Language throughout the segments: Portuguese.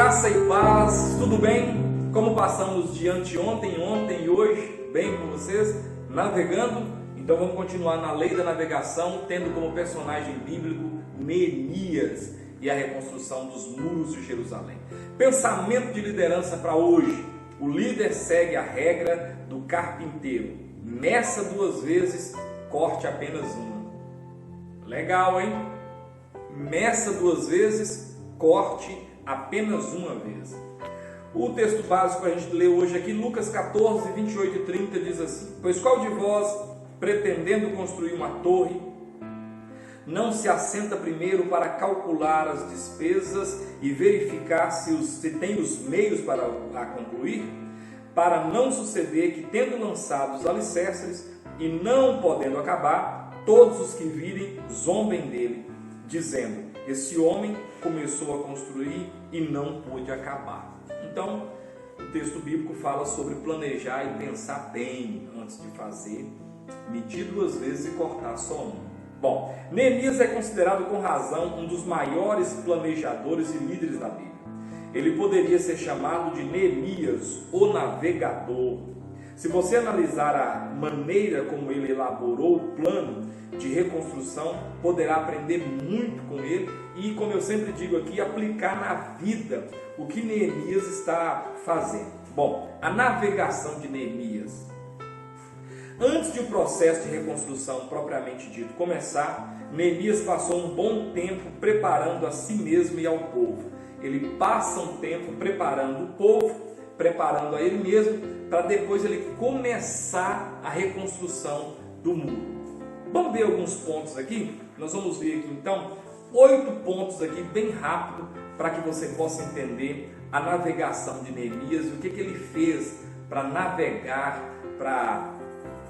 graça e paz, tudo bem? Como passamos de anteontem, ontem e hoje, bem com vocês? Navegando? Então vamos continuar na lei da navegação, tendo como personagem bíblico Neemias e a reconstrução dos muros de Jerusalém. Pensamento de liderança para hoje: o líder segue a regra do carpinteiro: meça 2 vezes, corte apenas uma. Legal, hein? Meça 2 vezes, corte apenas uma vez. O texto básico que a gente lê hoje aqui, Lucas 14, 28 e 30, diz assim: pois qual de vós, pretendendo construir uma torre, não se assenta primeiro para calcular as despesas e verificar se tem os meios para a concluir? Para não suceder que, tendo lançado os alicerces e não podendo acabar, todos os que virem zombem dele, dizendo: esse homem começou a construir e não pôde acabar. Então, o texto bíblico fala sobre planejar e pensar bem antes de fazer, medir 2 vezes e cortar só uma. Bom, Neemias é considerado com razão um dos maiores planejadores e líderes da Bíblia. Ele poderia ser chamado de Neemias, o navegador. Se você analisar a maneira como ele elaborou o plano de reconstrução, poderá aprender muito com ele e, como eu sempre digo aqui, aplicar na vida o que Neemias está fazendo. Bom, a navegação de Neemias. Antes de o processo de reconstrução propriamente dito começar, Neemias passou um bom tempo preparando a si mesmo e ao povo. Ele passa um tempo preparando o povo, preparando a ele mesmo, para depois ele começar a reconstrução do muro. Vamos ver alguns pontos aqui? Nós vamos ver aqui então 8 pontos aqui bem rápido para que você possa entender a navegação de Neemias e o que ele fez para navegar, para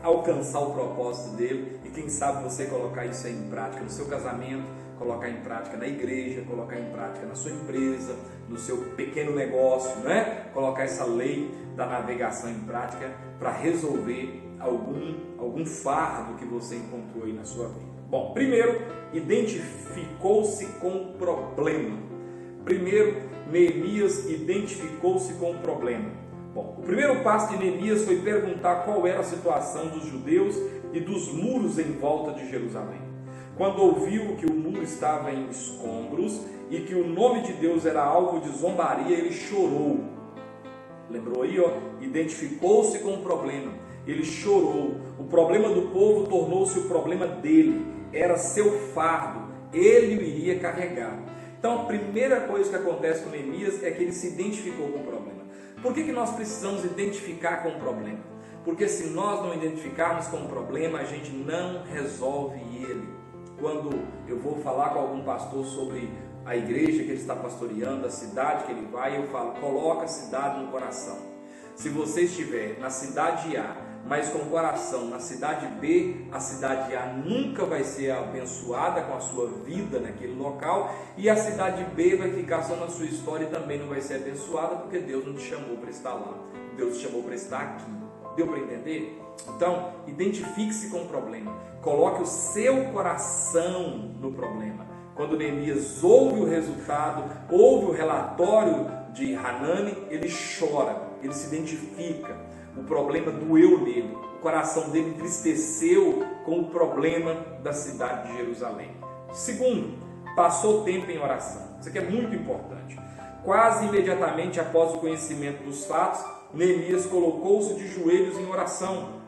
alcançar o propósito dele e quem sabe você colocar isso aí em prática no seu casamento, colocar em prática na igreja, colocar em prática na sua empresa, no seu pequeno negócio, né? Colocar essa lei da navegação em prática para resolver algum fardo que você encontrou aí na sua vida. Bom, primeiro, identificou-se com o problema. Primeiro, Neemias identificou-se com o problema. Bom, o primeiro passo de Neemias foi perguntar qual era a situação dos judeus e dos muros em volta de Jerusalém. Quando ouviu que o muro estava em escombros e que o nome de Deus era alvo de zombaria, ele chorou. Lembrou aí, ó? Identificou-se com o problema. Ele chorou. O problema do povo tornou-se o problema dele. Era seu fardo. Ele o iria carregar. Então, a primeira coisa que acontece com Neemias é que ele se identificou com o problema. Por que nós precisamos identificar com o problema? Porque se nós não identificarmos com o problema, a gente não resolve ele. Quando eu vou falar com algum pastor sobre a igreja que ele está pastoreando, a cidade que ele vai, eu falo: coloca a cidade no coração. Se você estiver na cidade A, mas com o coração na cidade B, a cidade A nunca vai ser abençoada com a sua vida naquele local, e a cidade B vai ficar só na sua história e também não vai ser abençoada, porque Deus não te chamou para estar lá, Deus te chamou para estar aqui. Deu para entender? Então, identifique-se com o problema, coloque o seu coração no problema. Quando Neemias ouve o resultado, ouve o relatório de Hanani, ele chora, ele se identifica. O problema doeu nele, o coração dele entristeceu com o problema da cidade de Jerusalém. Segundo, passou tempo em oração. Isso aqui é muito importante. Quase imediatamente após o conhecimento dos fatos, Neemias colocou-se de joelhos em oração,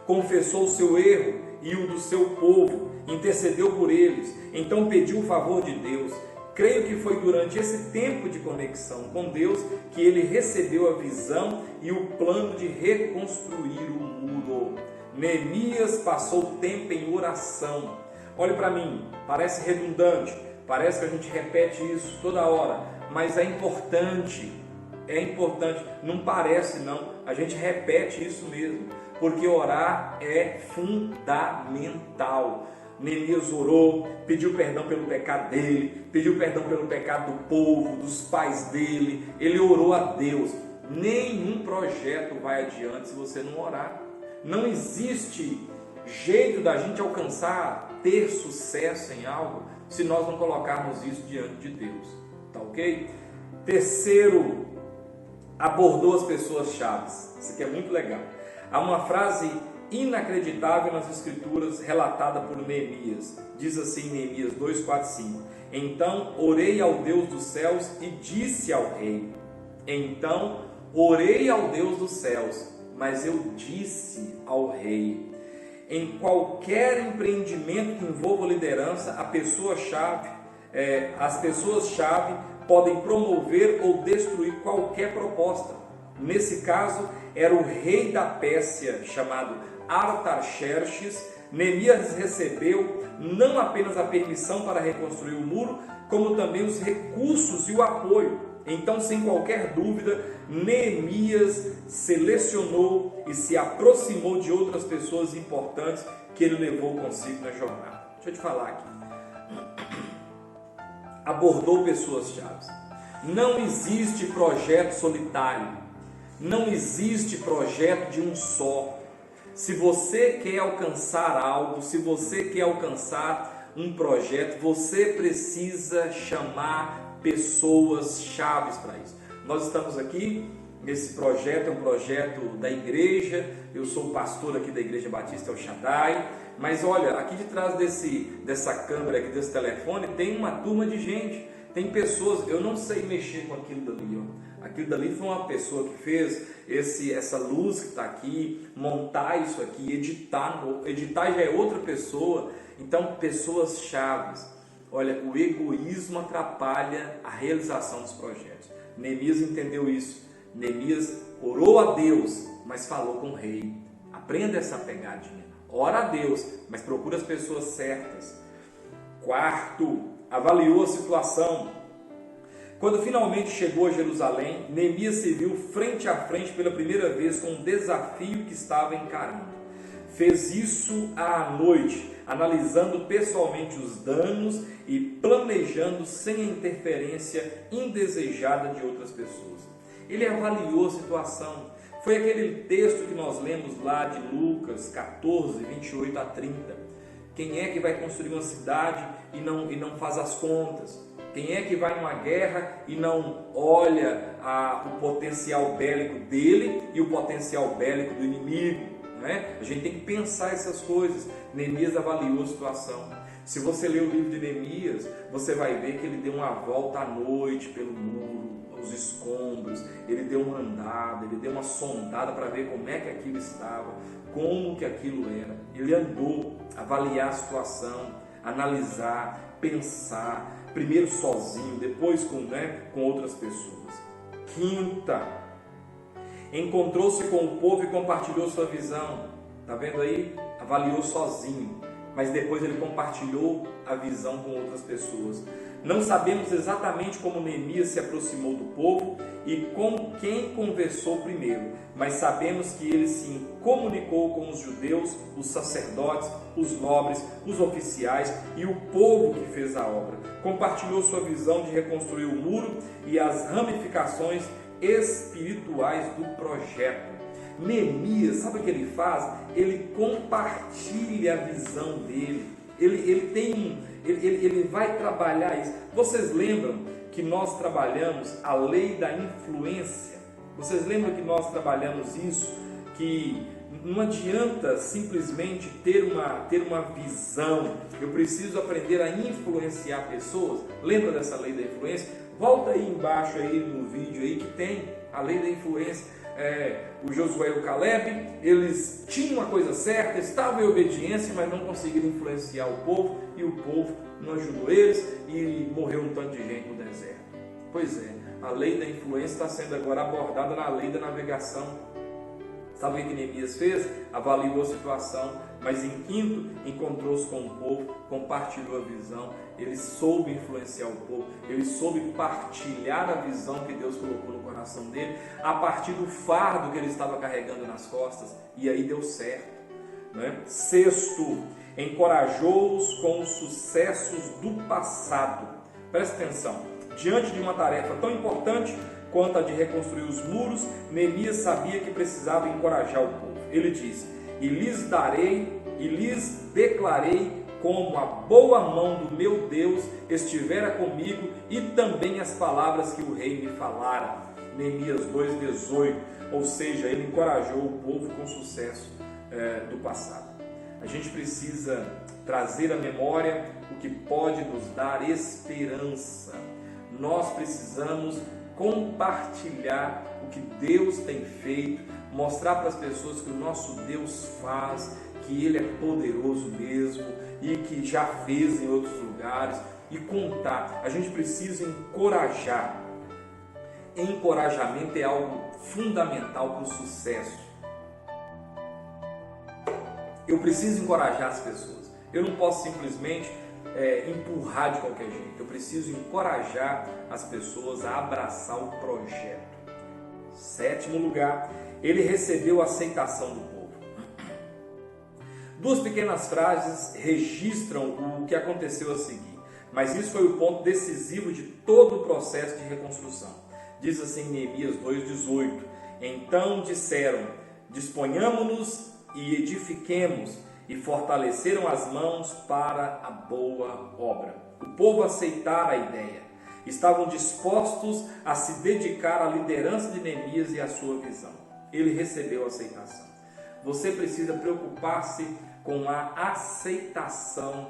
confessou o seu erro e o do seu povo, intercedeu por eles, então pediu o favor de Deus. Creio que foi durante esse tempo de conexão com Deus que ele recebeu a visão e o plano de reconstruir o muro. Neemias passou tempo em oração. Olhe para mim, parece redundante, parece que a gente repete isso toda hora, mas é importante, não parece não, a gente repete isso mesmo, porque orar é fundamental. Neemias orou, pediu perdão pelo pecado dele, pediu perdão pelo pecado do povo, dos pais dele, ele orou a Deus. Nenhum projeto vai adiante se você não orar. Não existe jeito da gente alcançar, ter sucesso em algo, se nós não colocarmos isso diante de Deus, tá ok? Terceiro, abordou as pessoas chaves. Isso aqui é muito legal. Há uma frase inacreditável nas escrituras relatada por Neemias. Diz assim em Neemias 2, 4, 5. Então orei ao Deus dos céus e disse ao rei. Então orei ao Deus dos céus, mas eu disse ao rei. Em qualquer empreendimento que envolva liderança, as pessoas-chave podem promover ou destruir qualquer proposta. Nesse caso, era o rei da Pérsia, chamado Artaxerxes. Neemias recebeu não apenas a permissão para reconstruir o muro, como também os recursos e o apoio. Então, sem qualquer dúvida, Neemias selecionou e se aproximou de outras pessoas importantes que ele levou consigo na jornada. Deixa eu te falar aqui. Abordou pessoas-chave. Não existe projeto solitário. Não existe projeto de um só. Se você quer alcançar algo, se você quer alcançar um projeto, você precisa chamar pessoas chaves para isso. Nós estamos aqui, esse projeto é um projeto da igreja, eu sou pastor aqui da Igreja Batista El Shaddai, mas olha, aqui de trás dessa câmera aqui, desse telefone, tem uma turma de gente, tem pessoas, eu não sei mexer com aquilo dali, ó. Aquilo dali foi uma pessoa que fez essa luz que está aqui, montar isso aqui, editar já é outra pessoa. Então, pessoas chaves. Olha, o egoísmo atrapalha a realização dos projetos. Neemias entendeu isso. Neemias orou a Deus, mas falou com o rei. Aprenda essa pegadinha. Ora a Deus, mas procura as pessoas certas. Quarto, avaliou a situação. Quando finalmente chegou a Jerusalém, Neemias se viu frente a frente pela primeira vez com um desafio que estava encarando. Fez isso à noite, analisando pessoalmente os danos e planejando sem a interferência indesejada de outras pessoas. Ele avaliou a situação. Foi aquele texto que nós lemos lá de Lucas 14, 28 a 30. Quem é que vai construir uma cidade e não faz as contas? Quem é que vai numa guerra e não olha o potencial bélico dele e o potencial bélico do inimigo? A gente tem que pensar essas coisas. Neemias avaliou a situação. Se você ler o livro de Neemias, você vai ver que ele deu uma volta à noite pelo muro, os escombros, ele deu uma andada, ele deu uma sondada para ver como é que aquilo estava, como que aquilo era. Ele andou, avaliar a situação, analisar, pensar, primeiro sozinho, depois com outras pessoas. Quinta, encontrou-se com o povo e compartilhou sua visão. Está vendo aí? Avaliou sozinho, mas depois ele compartilhou a visão com outras pessoas. Não sabemos exatamente como Neemias se aproximou do povo e com quem conversou primeiro, mas sabemos que ele se comunicou com os judeus, os sacerdotes, os nobres, os oficiais e o povo que fez a obra. Compartilhou sua visão de reconstruir o muro e as ramificações espirituais do projeto. Neemias, sabe o que ele faz? Ele compartilha a visão dele. Ele vai trabalhar isso. Vocês lembram que nós trabalhamos a lei da influência? Vocês lembram que nós trabalhamos isso? Que não adianta simplesmente ter uma visão. Eu preciso aprender a influenciar pessoas. Lembra dessa lei da influência? Volta aí embaixo aí no vídeo aí que tem a lei da influência. O Josué e o Caleb, eles tinham a coisa certa, estavam em obediência, mas não conseguiram influenciar o povo, e o povo não ajudou eles, e morreu um tanto de gente no deserto. Pois é, a lei da influência está sendo agora abordada na lei da navegação. Sabe o que Neemias fez? Avaliou a situação, mas em quinto, encontrou-se com o povo, compartilhou a visão, ele soube influenciar o povo, ele soube partilhar a visão que Deus colocou no coração dele, a partir do fardo que ele estava carregando nas costas, e aí deu certo. Sexto, encorajou-os com os sucessos do passado. Presta atenção, diante de uma tarefa tão importante quanto a de reconstruir os muros, Neemias sabia que precisava encorajar o povo. Ele disse: e lhes declarei como a boa mão do meu Deus estivera comigo e também as palavras que o rei me falara. Neemias 2,18, ou seja, ele encorajou o povo com sucesso do passado. A gente precisa trazer à memória o que pode nos dar esperança. Nós precisamos compartilhar o que Deus tem feito, mostrar para as pessoas que o nosso Deus faz, que Ele é poderoso mesmo e que já fez em outros lugares, e contar. A gente precisa encorajar. Encorajamento é algo fundamental para o sucesso. Eu preciso encorajar as pessoas. Eu não posso simplesmente empurrar de qualquer jeito. Eu preciso encorajar as pessoas a abraçar o projeto. 7º lugar, ele recebeu a aceitação do povo. 2 pequenas frases registram o que aconteceu a seguir, mas isso foi o ponto decisivo de todo o processo de reconstrução. Diz assim em Neemias 2,18: Então disseram, disponhamo-nos e edifiquemos, e fortaleceram as mãos para a boa obra. O povo aceitara a ideia. Estavam dispostos a se dedicar à liderança de Neemias e à sua visão. Ele recebeu a aceitação. Você precisa preocupar-se com a aceitação,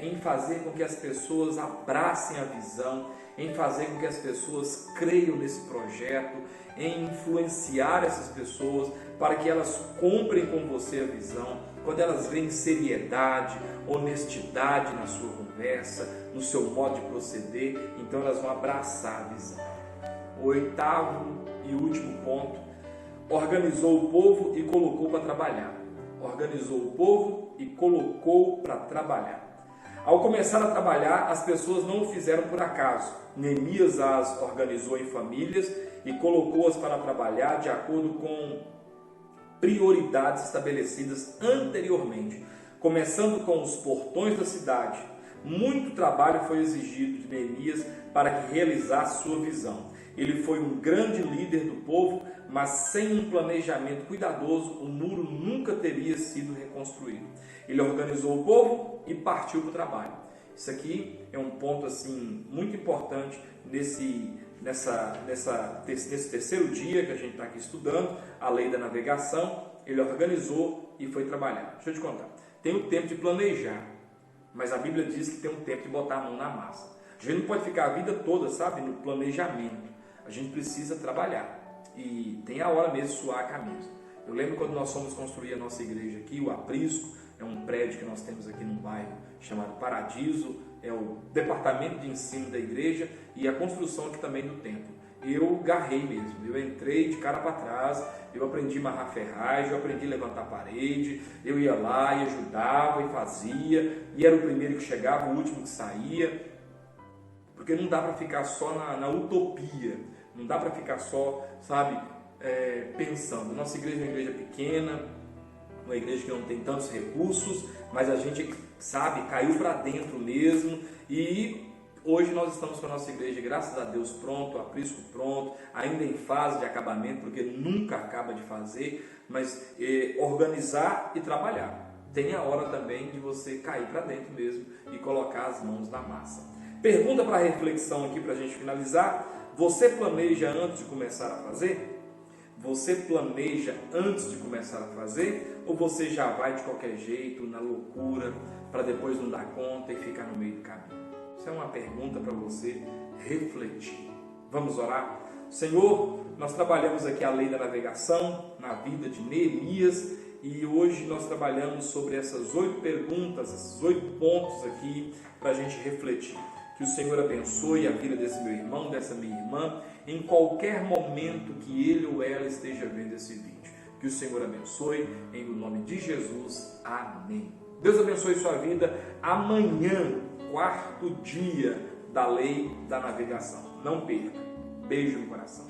em fazer com que as pessoas abracem a visão, em fazer com que as pessoas creiam nesse projeto, em influenciar essas pessoas para que elas comprem com você a visão. Quando elas veem seriedade, honestidade na sua conversa, no seu modo de proceder, então elas vão abraçar a visão. O 8º e último ponto: organizou o povo e colocou para trabalhar. Organizou o povo e colocou para trabalhar. Ao começar a trabalhar, as pessoas não o fizeram por acaso. Neemias as organizou em famílias e colocou-as para trabalhar de acordo com prioridades estabelecidas anteriormente, começando com os portões da cidade. Muito trabalho foi exigido de Neemias para que realizasse sua visão. Ele foi um grande líder do povo, mas sem um planejamento cuidadoso, o muro nunca teria sido reconstruído. Ele organizou o povo e partiu para o trabalho. Isso aqui é um ponto assim muito importante nesse terceiro dia que a gente está aqui estudando a lei da navegação. Ele organizou e foi trabalhar. Deixa eu te contar. Tem o tempo de planejar, mas a Bíblia diz que tem um tempo de botar a mão na massa. A gente não pode ficar a vida toda, sabe, no planejamento. A gente precisa trabalhar e tem a hora mesmo de suar a camisa. Eu lembro quando nós fomos construir a nossa igreja aqui, o Aprisco, é um prédio que nós temos aqui num bairro chamado Paradiso, é o departamento de ensino da igreja e a construção aqui também do templo. Eu garrei mesmo, eu entrei de cara para trás, eu aprendi a amarrar ferragem, eu aprendi a levantar parede, eu ia lá e ajudava e fazia, e era o primeiro que chegava, o último que saía, porque não dá para ficar só na utopia, não dá para ficar só, sabe, pensando. Nossa igreja é uma igreja pequena, uma igreja que não tem tantos recursos, mas a gente, sabe, caiu para dentro mesmo, e hoje nós estamos com a nossa igreja, graças a Deus, pronto, o Aprisco pronto, ainda em fase de acabamento, porque nunca acaba de fazer, mas organizar e trabalhar. Tem a hora também de você cair para dentro mesmo e colocar as mãos na massa. Pergunta para reflexão aqui para a gente finalizar: você planeja antes de começar a fazer? Você planeja antes de começar a fazer? Ou você já vai de qualquer jeito, na loucura, para depois não dar conta e ficar no meio do caminho? Isso é uma pergunta para você refletir. Vamos orar? Senhor, nós trabalhamos aqui a lei da navegação na vida de Neemias e hoje nós trabalhamos sobre essas 8 perguntas, esses 8 pontos aqui para a gente refletir. Que o Senhor abençoe a vida desse meu irmão, dessa minha irmã, em qualquer momento que ele ou ela esteja vendo esse vídeo. Que o Senhor abençoe, em nome de Jesus. Amém. Deus abençoe sua vida. Amanhã, 4º dia da lei da navegação. Não perca. Beijo no coração.